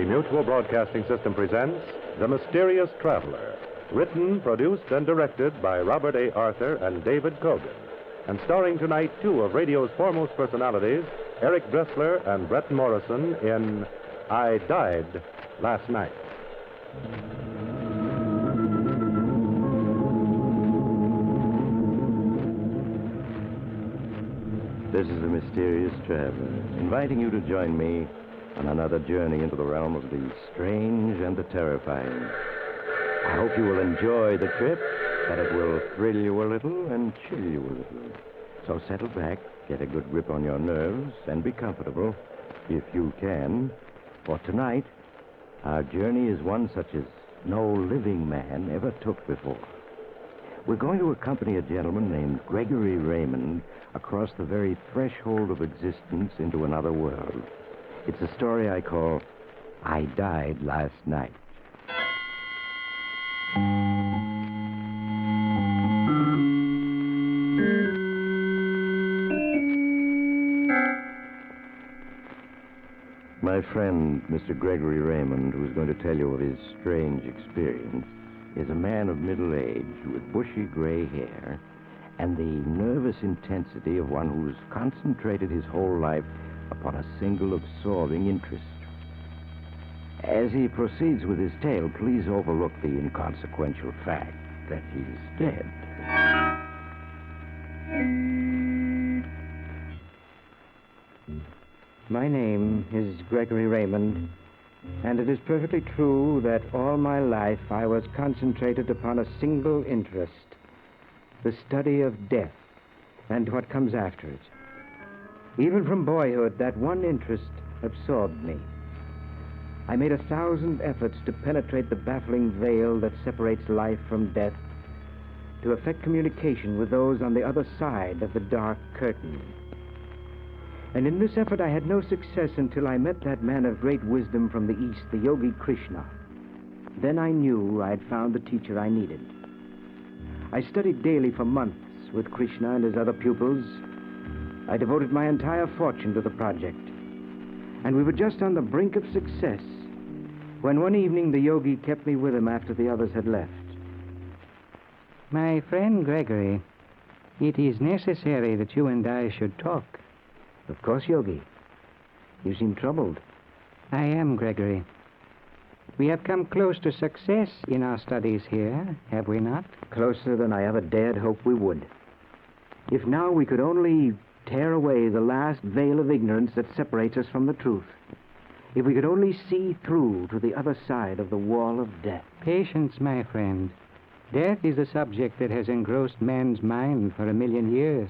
The Mutual Broadcasting System presents The Mysterious Traveler, written, produced, and directed by Robert A. Arthur and David Kogan, and starring tonight two of radio's foremost personalities, Eric Dressler and Brett Morrison, in I Died Last Night. This is The Mysterious Traveler, inviting you to join me on another journey into the realm of the strange and the terrifying. I hope you will enjoy the trip, that it will thrill you a little and chill you a little. So settle back, get a good grip on your nerves, and be comfortable, if you can. For tonight, our journey is one such as no living man ever took before. We're going to accompany a gentleman named Gregory Raymond across the very threshold of existence into another world. It's a story I call I Died Last Night. My friend, Mr. Gregory Raymond, who's going to tell you of his strange experience, is a man of middle age with bushy gray hair and the nervous intensity of one who's concentrated his whole life upon a single absorbing interest. As he proceeds with his tale, please overlook the inconsequential fact that he's dead. My name is Gregory Raymond, and it is perfectly true that all my life I was concentrated upon a single interest, the study of death and what comes after it. Even from boyhood, that one interest absorbed me. I made 1,000 efforts to penetrate the baffling veil that separates life from death, to effect communication with those on the other side of the dark curtain. And in this effort I had no success until I met that man of great wisdom from the East, the Yogi Krishna. Then I knew I had found the teacher I needed. I studied daily for months with Krishna and his other pupils. I devoted my entire fortune to the project. And we were just on the brink of success when one evening the yogi kept me with him after the others had left. My friend Gregory, it is necessary that you and I should talk. Of course, Yogi. You seem troubled. I am, Gregory. We have come close to success in our studies here, have we not? Closer than I ever dared hope we would. If now we could only tear away the last veil of ignorance that separates us from the truth. If we could only see through to the other side of the wall of death. Patience, my friend. Death is a subject that has engrossed man's mind for 1,000,000 years.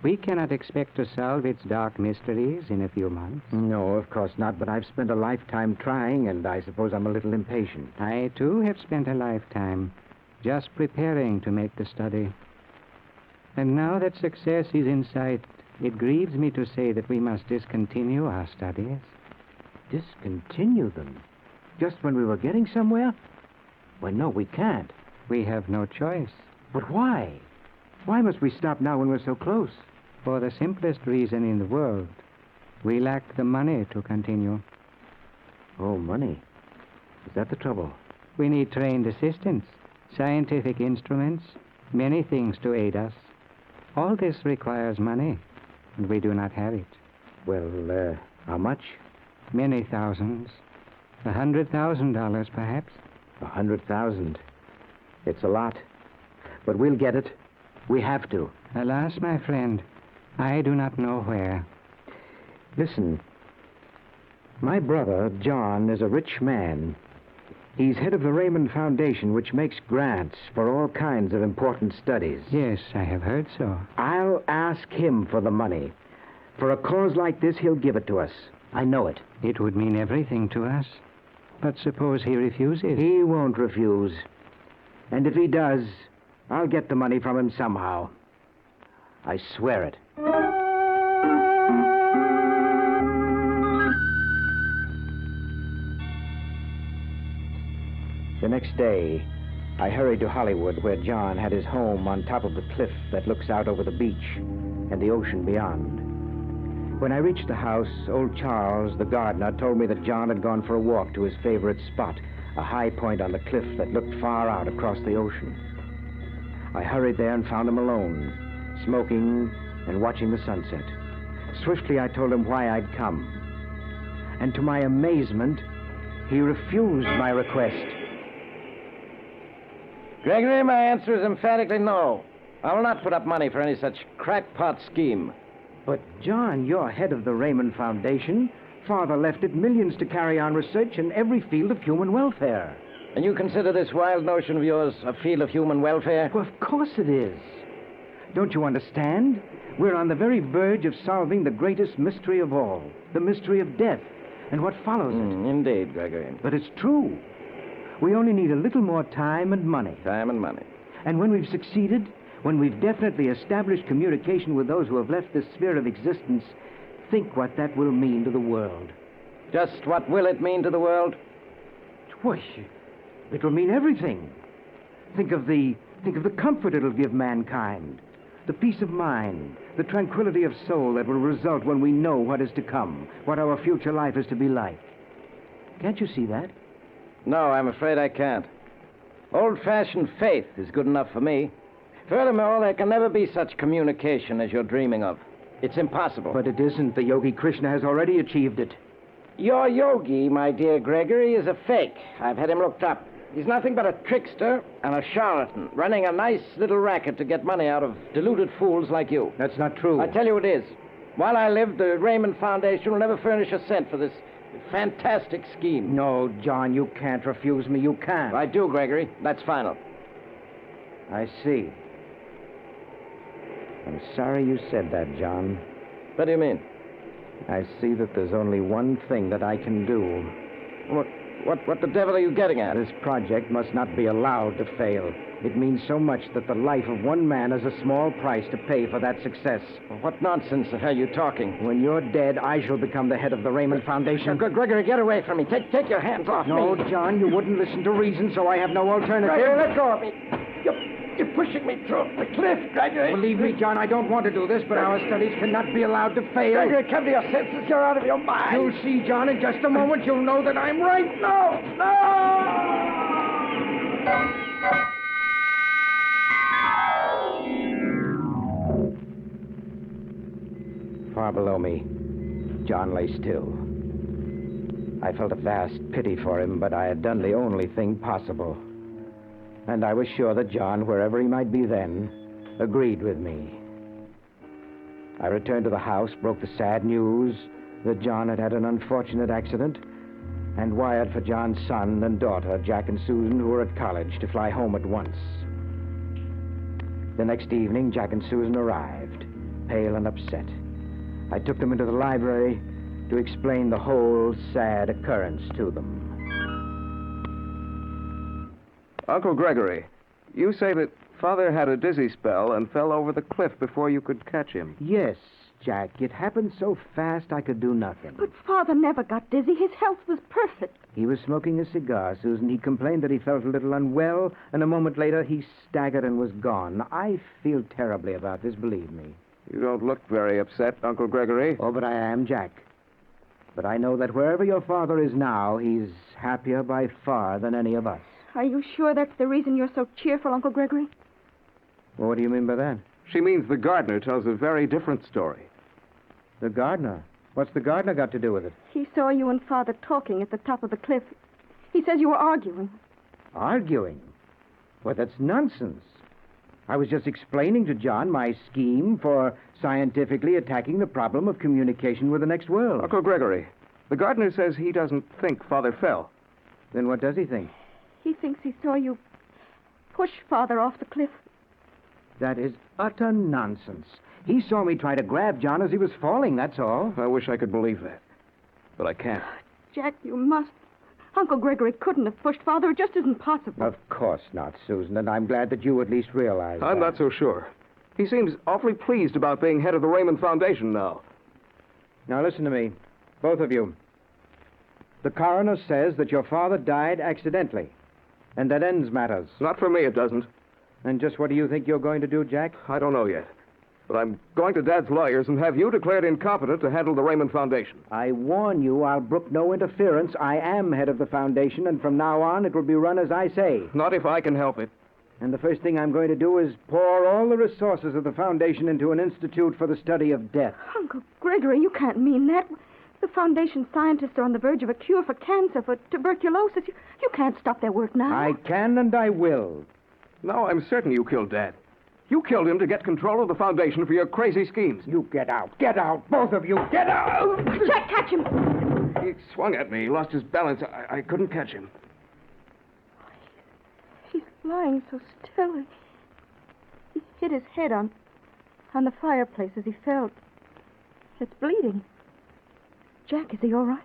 We cannot expect to solve its dark mysteries in a few months. No, of course not, but I've spent a lifetime trying, and I suppose I'm a little impatient. I, too, have spent a lifetime just preparing to make the study. And now that success is in sight, it grieves me to say that we must discontinue our studies. Discontinue them? Just when we were getting somewhere? Well, no, we can't. We have no choice. But why? Why must we stop now when we're so close? For the simplest reason in the world. We lack the money to continue. Oh, money. Is that the trouble? We need trained assistants, scientific instruments, many things to aid us. All this requires money, and we do not have it. Well, how much? Many thousands. $100,000, perhaps. 100,000. It's a lot. But we'll get it. We have to. Alas, my friend, I do not know where. Listen. My brother, John, is a rich man. He's head of the Raymond Foundation, which makes grants for all kinds of important studies. Yes, I have heard so. I'll ask him for the money. For a cause like this, he'll give it to us. I know it. It would mean everything to us. But suppose he refuses? He won't refuse. And if he does, I'll get the money from him somehow. I swear it. The next day, I hurried to Hollywood, where John had his home on top of the cliff that looks out over the beach and the ocean beyond. When I reached the house, old Charles, the gardener, told me that John had gone for a walk to his favorite spot, a high point on the cliff that looked far out across the ocean. I hurried there and found him alone, smoking and watching the sunset. Swiftly, I told him why I'd come. And to my amazement, he refused my request. Gregory, my answer is emphatically no. I will not put up money for any such crackpot scheme. But, John, you're head of the Raymond Foundation. Father left it millions to carry on research in every field of human welfare. And you consider this wild notion of yours a field of human welfare? Well, of course it is. Don't you understand? We're on the very verge of solving the greatest mystery of all, the mystery of death and what follows it. Indeed, Gregory. But it's true. We only need a little more time and money. Time and money. And when we've succeeded, when we've definitely established communication with those who have left this sphere of existence, think what that will mean to the world. Just what will it mean to the world? Why, it will mean everything. Think of the comfort it'll give mankind, the peace of mind, the tranquility of soul that will result when we know what is to come, what our future life is to be like. Can't you see that? No, I'm afraid I can't. Old-fashioned faith is good enough for me. Furthermore, there can never be such communication as you're dreaming of. It's impossible. But it isn't. The Yogi Krishna has already achieved it. Your yogi, my dear Gregory, is a fake. I've had him looked up. He's nothing but a trickster and a charlatan, running a nice little racket to get money out of deluded fools like you. That's not true. I tell you it is. While I live, the Raymond Foundation will never furnish a cent for this fantastic scheme. No, John, you can't refuse me. You can't. I do, Gregory. That's final. I see. I'm sorry you said that, John. What do you mean? I see that there's only one thing that I can do. What the devil are you getting at? This project must not be allowed to fail. It means so much that the life of one man is a small price to pay for that success. What nonsense are you talking? When you're dead, I shall become the head of the Raymond Foundation. Gregory, get away from me. Take your hands off me. No, John, you wouldn't listen to reason, so I have no alternative. Gregory, let go of me. You're pushing me through the cliff, Gregory. Believe me, John, I don't want to do this, but our studies cannot be allowed to fail. Gregory, come to your senses. You're out of your mind. You'll see, John, in just a moment. You'll know that I'm right. No! Far below me, John lay still. I felt a vast pity for him, but I had done the only thing possible. And I was sure that John, wherever he might be then, agreed with me. I returned to the house, broke the sad news that John had had an unfortunate accident, and wired for John's son and daughter, Jack and Susan, who were at college, to fly home at once. The next evening, Jack and Susan arrived, pale and upset. I took them into the library to explain the whole sad occurrence to them. Uncle Gregory, you say that Father had a dizzy spell and fell over the cliff before you could catch him. Yes, Jack. It happened so fast I could do nothing. But Father never got dizzy. His health was perfect. He was smoking a cigar, Susan. He complained that he felt a little unwell, and a moment later he staggered and was gone. I feel terribly about this, believe me. You don't look very upset, Uncle Gregory. Oh, but I am, Jack. But I know that wherever your father is now, he's happier by far than any of us. Are you sure that's the reason you're so cheerful, Uncle Gregory? Well, what do you mean by that? She means the gardener tells a very different story. The gardener? What's the gardener got to do with it? He saw you and Father talking at the top of the cliff. He says you were arguing. Arguing? Well, that's nonsense. I was just explaining to John my scheme for scientifically attacking the problem of communication with the next world. Uncle Gregory, the gardener says he doesn't think Father fell. Then what does he think? He thinks he saw you push Father off the cliff. That is utter nonsense. He saw me try to grab John as he was falling, that's all. I wish I could believe that, but I can't. Jack, you must. Uncle Gregory couldn't have pushed Father. It just isn't possible. Of course not, Susan, and I'm glad that you at least realize I'm that. not so sure. He seems awfully pleased about being head of the Raymond Foundation now. Now listen to me, both of you. The coroner says that your father died accidentally, and that ends matters. Not for me, it doesn't. And just what do you think you're going to do, Jack? I don't know yet. But I'm going to Dad's lawyers and have you declared incompetent to handle the Raymond Foundation. I warn you, I'll brook no interference. I am head of the foundation, and from now on it will be run as I say. Not if I can help it. And the first thing I'm going to do is pour all the resources of the foundation into an institute for the study of death. Uncle Gregory, you can't mean that. The foundation scientists are on the verge of a cure for cancer, for tuberculosis. You can't stop their work now. I can and I will. No, I'm certain you killed Dad. You killed him to get control of the foundation for your crazy schemes. You get out, both of you, get out! Jack, catch him! He swung at me. He lost his balance. I couldn't catch him. He's lying so still. He hit his head on the fireplace as he fell. It's bleeding. Jack, is he all right?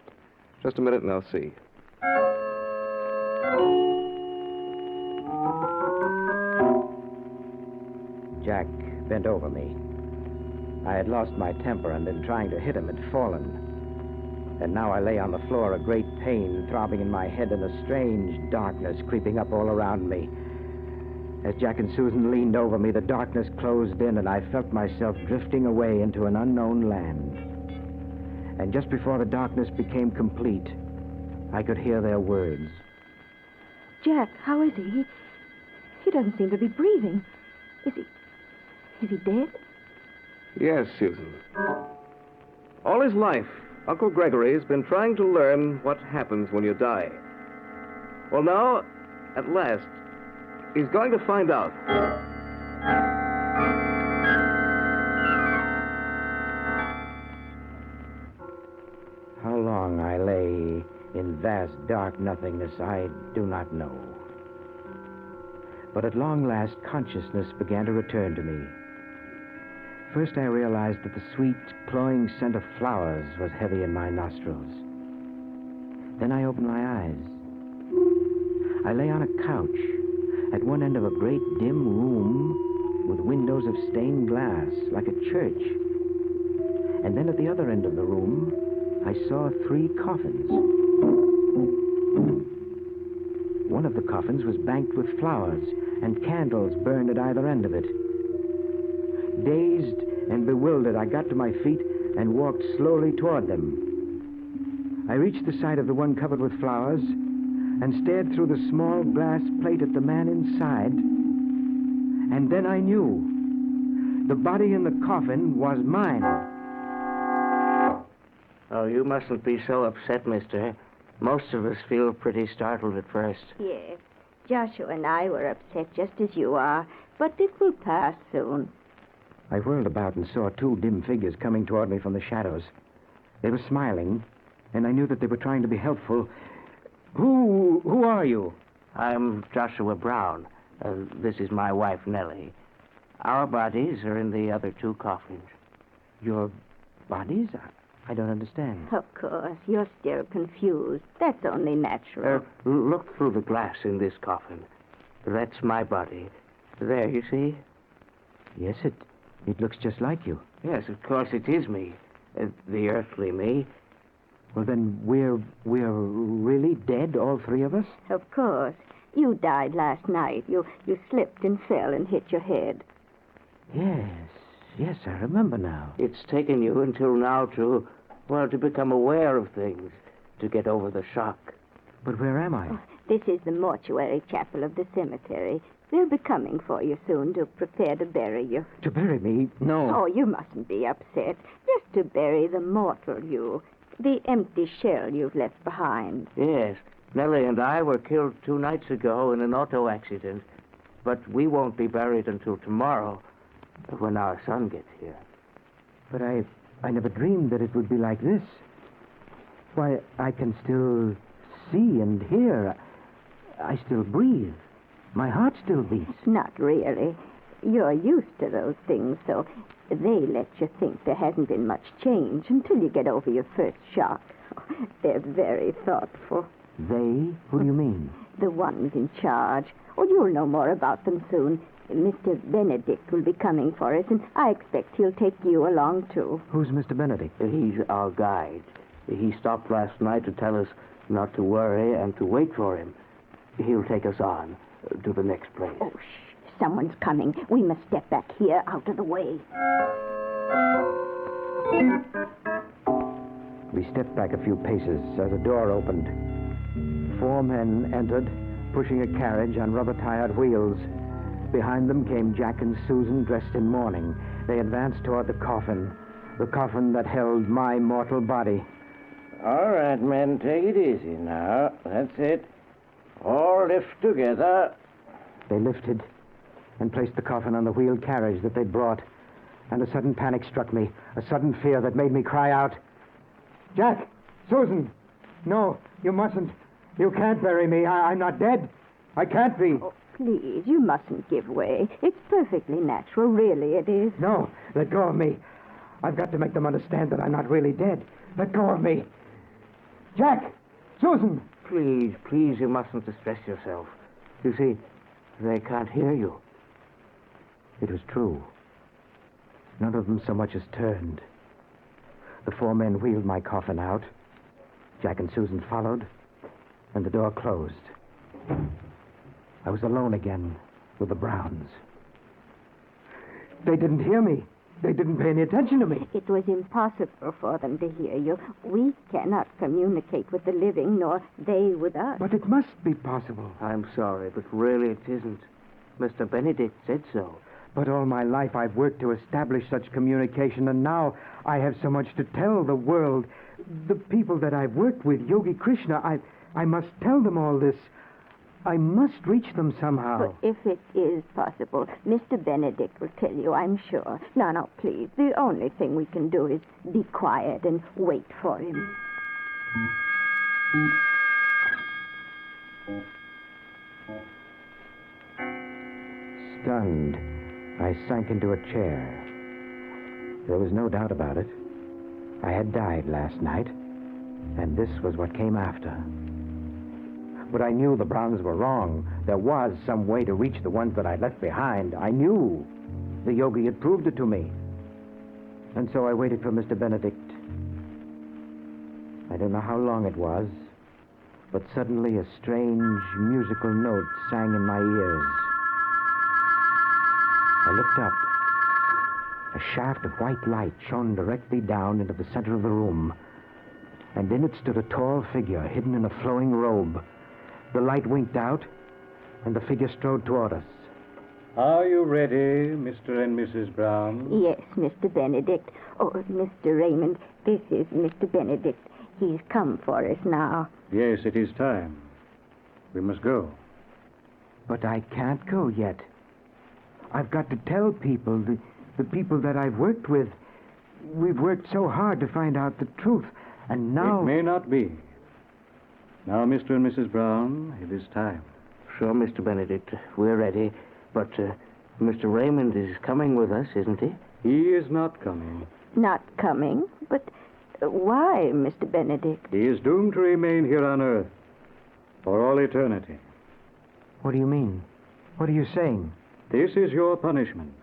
Just a minute and I'll see. Jack bent over me. I had lost my temper and in trying to hit him had fallen. And now I lay on the floor, a great pain throbbing in my head and a strange darkness creeping up all around me. As Jack and Susan leaned over me, the darkness closed in and I felt myself drifting away into an unknown land. And just before the darkness became complete, I could hear their words. Jack, how is he? He doesn't seem to be breathing. Is he dead? Yes, Susan. All his life, Uncle Gregory has been trying to learn what happens when you die. Well, now, at last, he's going to find out. How long I lay in vast dark nothingness, I do not know. But at long last, consciousness began to return to me. First, I realized that the sweet, cloying scent of flowers was heavy in my nostrils. Then I opened my eyes. I lay on a couch at one end of a great dim room with windows of stained glass, like a church. And then at the other end of the room, I saw 3 coffins. One of the coffins was banked with flowers, and candles burned at either end of it. Dazed and bewildered, I got to my feet and walked slowly toward them. I reached the side of the one covered with flowers and stared through the small glass plate at the man inside. And then I knew. The body in the coffin was mine. Oh, you mustn't be so upset, mister. Most of us feel pretty startled at first. Yes. Joshua and I were upset just as you are, but it will pass soon. I whirled about and saw 2 dim figures coming toward me from the shadows. They were smiling, and I knew that they were trying to be helpful. Who are you? I'm Joshua Brown. This is my wife, Nellie. Our bodies are in the other 2 coffins. Your bodies? I don't understand. Of course, you're still confused. That's only natural. Look through the glass in this coffin. That's my body. There, you see? Yes, it looks just like you. Yes, of course it is me. The earthly me. Well, then we're really dead, all 3 of us? Of course. You died last night. You slipped and fell and hit your head. Yes, I remember now. It's taken you until now to become aware of things, to get over the shock. But where am I? Oh, this is the mortuary chapel of the cemetery. They'll be coming for you soon to prepare to bury you. To bury me? No. Oh, you mustn't be upset. Just to bury the mortal you, the empty shell you've left behind. Yes, Nellie and I were killed 2 nights ago in an auto accident, but we won't be buried until tomorrow, when our son gets here. But I never dreamed that it would be like this. Why, I can still see and hear. I still breathe. My heart still beats. Not really. You're used to those things, so they let you think there hasn't been much change until you get over your first shock. They're very thoughtful. They? Who do you mean? The ones in charge. Oh, you'll know more about them soon. Mr. Benedict will be coming for us, and I expect he'll take you along, too. Who's Mr. Benedict? He's our guide. He stopped last night to tell us not to worry and to wait for him. He'll take us on to the next place. Oh, Someone's coming. We must step back here, out of the way. We stepped back a few paces as a door opened. 4 men entered, pushing a carriage on rubber-tired wheels. Behind them came Jack and Susan, dressed in mourning. They advanced toward the coffin that held my mortal body. All right, men, take it easy now. That's it. All lift together. They lifted and placed the coffin on the wheeled carriage that they'd brought. And a sudden panic struck me, a sudden fear that made me cry out, "Jack! Susan! No, you mustn't. You can't bury me. I'm not dead. I can't be." Oh, please, you mustn't give way. It's perfectly natural, really it is. No, let go of me. I've got to make them understand that I'm not really dead. Let go of me. Jack! Susan! Please, you mustn't distress yourself. You see, they can't hear you. It was true. None of them so much as turned. The 4 men wheeled my coffin out. Jack and Susan followed, and the door closed. I was alone again with the Browns. They didn't hear me. They didn't pay any attention to me. It was impossible for them to hear you. We cannot communicate with the living, nor they with us. But it must be possible. I'm sorry, but really it isn't. Mr. Benedict said so. But all my life I've worked to establish such communication, and now I have so much to tell the world. The people that I've worked with, Yogi Krishna, I must tell them all this. I must reach them somehow. But if it is possible, Mr. Benedict will tell you, I'm sure. Now, please, the only thing we can do is be quiet and wait for him. Stunned, I sank into a chair. There was no doubt about it. I had died last night, and this was what came after. But I knew the Browns were wrong. There was some way to reach the ones that I left behind. I knew. The yogi had proved it to me. And so I waited for Mr. Benedict. I don't know how long it was, but suddenly a strange musical note sang in my ears. I looked up. A shaft of white light shone directly down into the center of the room, and in it stood a tall figure hidden in a flowing robe. The light winked out, and the figure strode toward us. Are you ready, Mr. and Mrs. Brown? Yes, Mr. Benedict. Oh, Mr. Raymond, this is Mr. Benedict. He's come for us now. Yes, it is time. We must go. But I can't go yet. I've got to tell people, the people that I've worked with. We've worked so hard to find out the truth, and now... It may not be. Now, Mr. and Mrs. Brown, it is time. Sure, Mr. Benedict, we're ready. But Mr. Raymond is coming with us, isn't he? He is not coming. Not coming? But why, Mr. Benedict? He is doomed to remain here on Earth for all eternity. What do you mean? What are you saying? This is your punishment.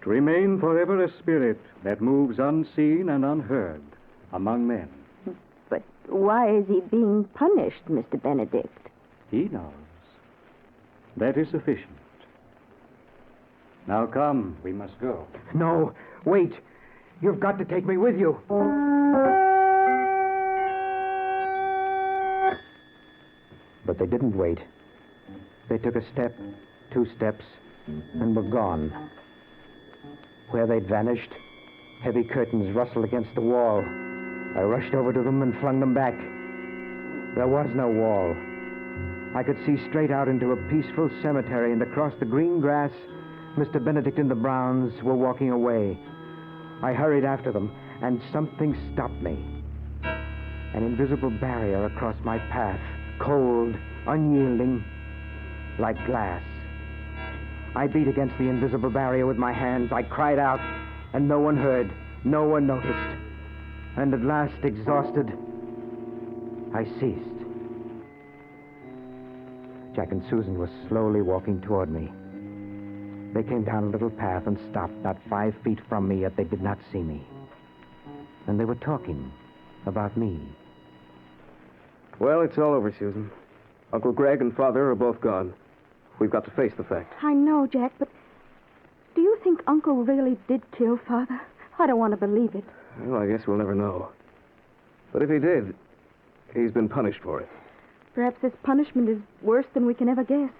To remain forever a spirit that moves unseen and unheard among men. But why is he being punished, Mr. Benedict? He knows. That is sufficient. Now come, we must go. No, wait. You've got to take me with you. But they didn't wait. They took a step, 2 steps, and were gone. Where they'd vanished, heavy curtains rustled against the wall. I rushed over to them and flung them back. There was no wall. I could see straight out into a peaceful cemetery, and across the green grass, Mr. Benedict and the Browns were walking away. I hurried after them, and something stopped me. An invisible barrier across my path, cold, unyielding, like glass. I beat against the invisible barrier with my hands. I cried out, and no one heard, no one noticed. And at last, exhausted, I ceased. Jack and Susan were slowly walking toward me. They came down a little path and stopped not 5 feet from me, yet they did not see me. And they were talking about me. Well, it's all over, Susan. Uncle Greg and Father are both gone. We've got to face the fact. I know, Jack, but do you think Uncle really did kill Father? I don't want to believe it. Well, I guess we'll never know. But if he did, he's been punished for it. Perhaps this punishment is worse than we can ever guess.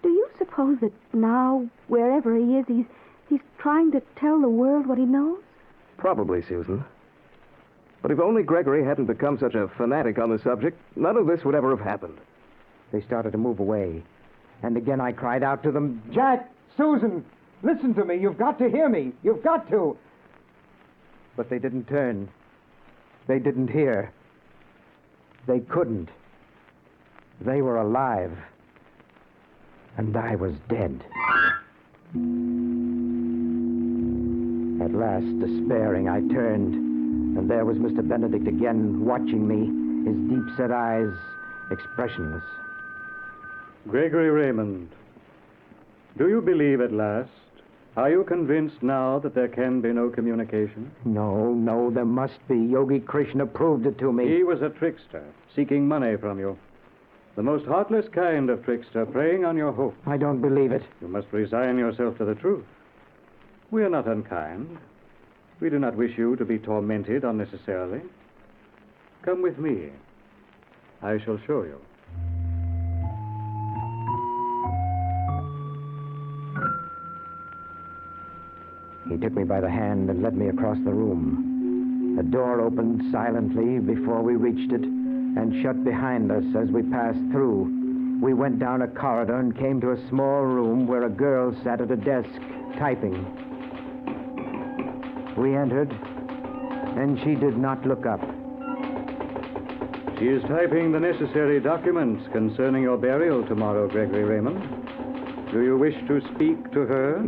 Do you suppose that now, wherever he is, he's trying to tell the world what he knows? Probably, Susan. But if only Gregory hadn't become such a fanatic on the subject, none of this would ever have happened. They started to move away. And again I cried out to them, Jack, Susan, listen to me. You've got to hear me. You've got to. But they didn't turn. They didn't hear. They couldn't. They were alive. And I was dead. At last, despairing, I turned, and there was Mr. Benedict again, watching me, his deep-set eyes expressionless. Gregory Raymond, do you believe at last? Are you convinced now that there can be no communication? No, there must be. Yogi Krishna proved it to me. He was a trickster, seeking money from you. The most heartless kind of trickster, preying on your hope. I don't believe it. You must resign yourself to the truth. We are not unkind. We do not wish you to be tormented unnecessarily. Come with me. I shall show you. He took me by the hand and led me across the room. A door opened silently before we reached it and shut behind us as we passed through. We went down a corridor and came to a small room where a girl sat at a desk, typing. We entered, and she did not look up. She is typing the necessary documents concerning your burial tomorrow, Gregory Raymond. Do you wish to speak to her?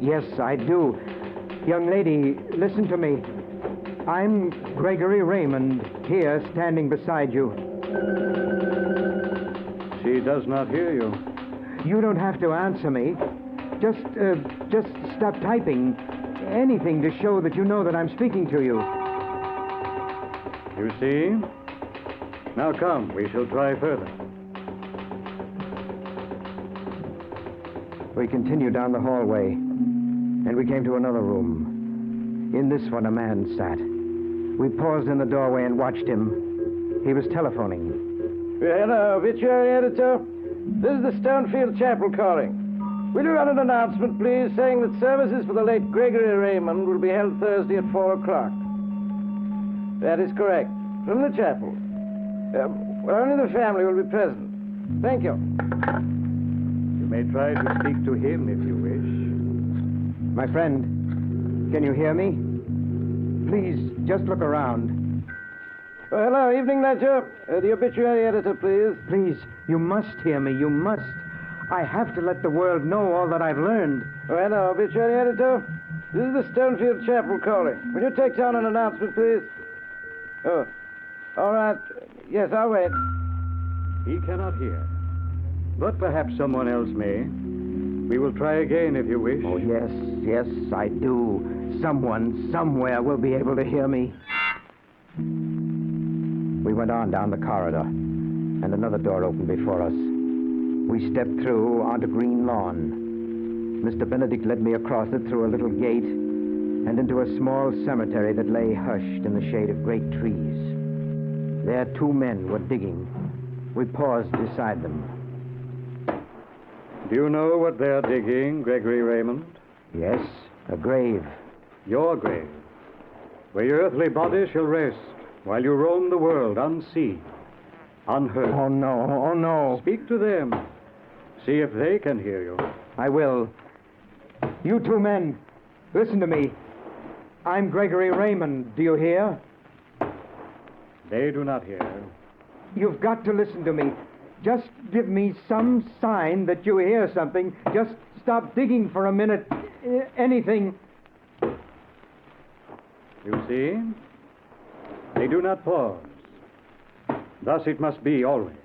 Yes, I do. Young lady, listen to me. I'm Gregory Raymond, here standing beside you. She does not hear you. You don't have to answer me. Just stop typing. Anything to show that you know that I'm speaking to you. You see? Now come, we shall try further. We continued down the hallway, and we came to another room. In this one, a man sat. We paused in the doorway and watched him. He was telephoning. Hello, obituary editor. This is the Stonefield Chapel calling. Will you run an announcement, please, saying that services for the late Gregory Raymond will be held Thursday at 4 o'clock? That is correct. From the chapel. Only the family will be present. Thank you. You may try to speak to him if you wish. My friend, can you hear me? Please, just look around. Hello, evening ledger. The obituary editor, please. Please, you must hear me. You must. I have to let the world know all that I've learned. Hello, obituary editor. This is the Stonefield Chapel calling. Will you take down an announcement, please? Oh, all right. Yes, I'll wait. He cannot hear. But perhaps someone else may. We will try again if you wish. Oh, yes, I do. Someone, somewhere will be able to hear me. We went on down the corridor, and another door opened before us. We stepped through onto green lawn. Mr. Benedict led me across it through a little gate and into a small cemetery that lay hushed in the shade of great trees. There 2 men were digging. We paused beside them. Do you know what they're digging, Gregory Raymond? Yes, a grave. Your grave, where your earthly body shall rest while you roam the world unseen, unheard. Oh, no. Speak to them. See if they can hear you. I will. You 2 men, listen to me. I'm Gregory Raymond. Do you hear? They do not hear. You've got to listen to me. Just give me some sign that you hear something. Just stop digging for a minute. Anything. You see? They do not pause. Thus it must be always.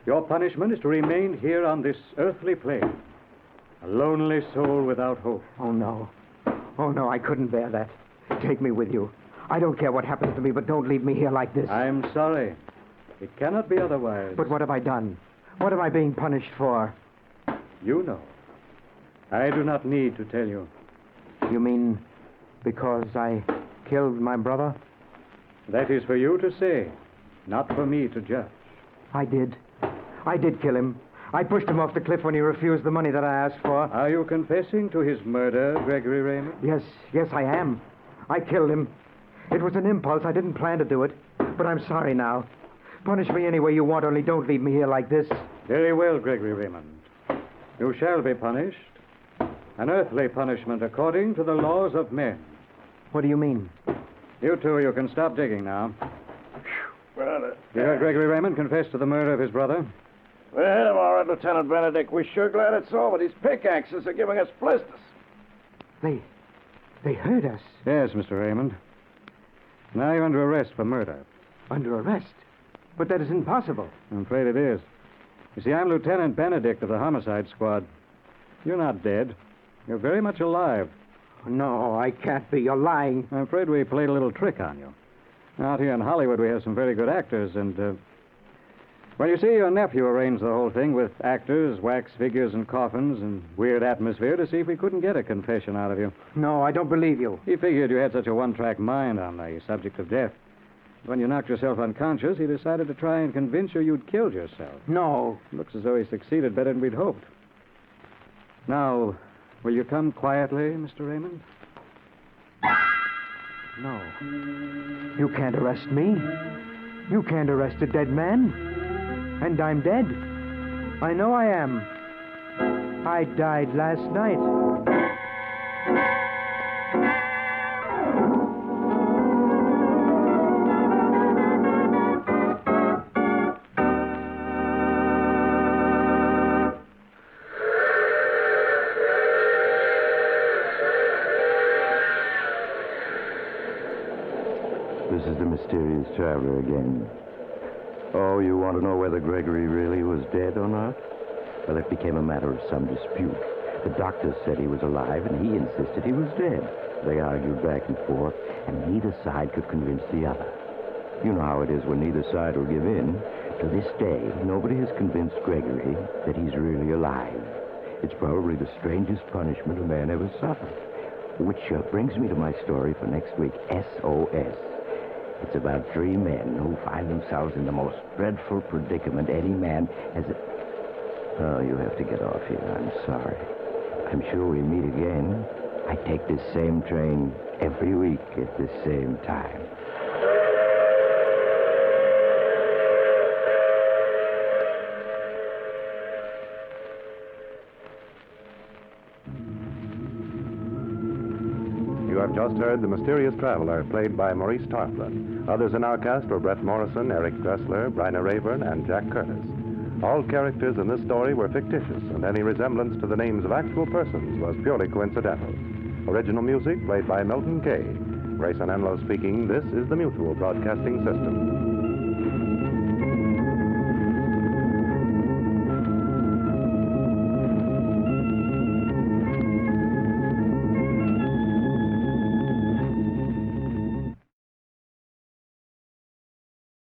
Your punishment is to remain here on this earthly plane, a lonely soul without hope. Oh, no, I couldn't bear that. Take me with you. I don't care what happens to me, but don't leave me here like this. I'm sorry. It cannot be otherwise. But what have I done? What am I being punished for? You know. I do not need to tell you. You mean because I killed my brother? That is for you to say, not for me to judge. I did. I did kill him. I pushed him off the cliff when he refused the money that I asked for. Are you confessing to his murder, Gregory Raymond? Yes, I am. I killed him. It was an impulse. I didn't plan to do it. But I'm sorry now. Punish me any way you want, only don't leave me here like this. Very well, Gregory Raymond. You shall be punished. An earthly punishment according to the laws of men. What do you mean? You two, you can stop digging now. Well, You heard Gregory Raymond confess to the murder of his brother? we hit him all right, Lieutenant Benedict. We're sure glad it's over. These pickaxes are giving us blisters. They heard us. Yes, Mr. Raymond. Now you're under arrest for murder. Under arrest? But that is impossible. I'm afraid it is. You see, I'm Lieutenant Benedict of the Homicide Squad. You're not dead. You're very much alive. No, I can't be. You're lying. I'm afraid we played a little trick on you. Out here in Hollywood, we have some very good actors, and, well, you see, your nephew arranged the whole thing with actors, wax figures, and coffins, and weird atmosphere to see if we couldn't get a confession out of you. No, I don't believe you. He figured you had such a one-track mind on the subject of death. When you knocked yourself unconscious, he decided to try and convince you you'd killed yourself. No. Looks as though he succeeded better than we'd hoped. Now, will you come quietly, Mr. Raymond? No. You can't arrest me. You can't arrest a dead man. And I'm dead. I know I am. I died last night. This is the mysterious traveler again. Oh, you want to know whether Gregory really was dead or not? Well, it became a matter of some dispute. The doctors said he was alive, and he insisted he was dead. They argued back and forth, and neither side could convince the other. You know how it is when neither side will give in. To this day, nobody has convinced Gregory that he's really alive. It's probably the strangest punishment a man ever suffered. Which brings me to my story for next week, SOS. It's about three men who find themselves in the most dreadful predicament any man has... Oh, you have to get off here. I'm sorry. I'm sure we meet again. I take this same train every week at this same time. You have just heard The Mysterious Traveler, played by Maurice Tarplin. Others in our cast were Brett Morrison, Eric Dressler, Bryna Rayburn, and Jack Curtis. All characters in this story were fictitious, and any resemblance to the names of actual persons was purely coincidental. Original music played by Milton Kay. Grayson Enlow speaking. This is the Mutual Broadcasting System.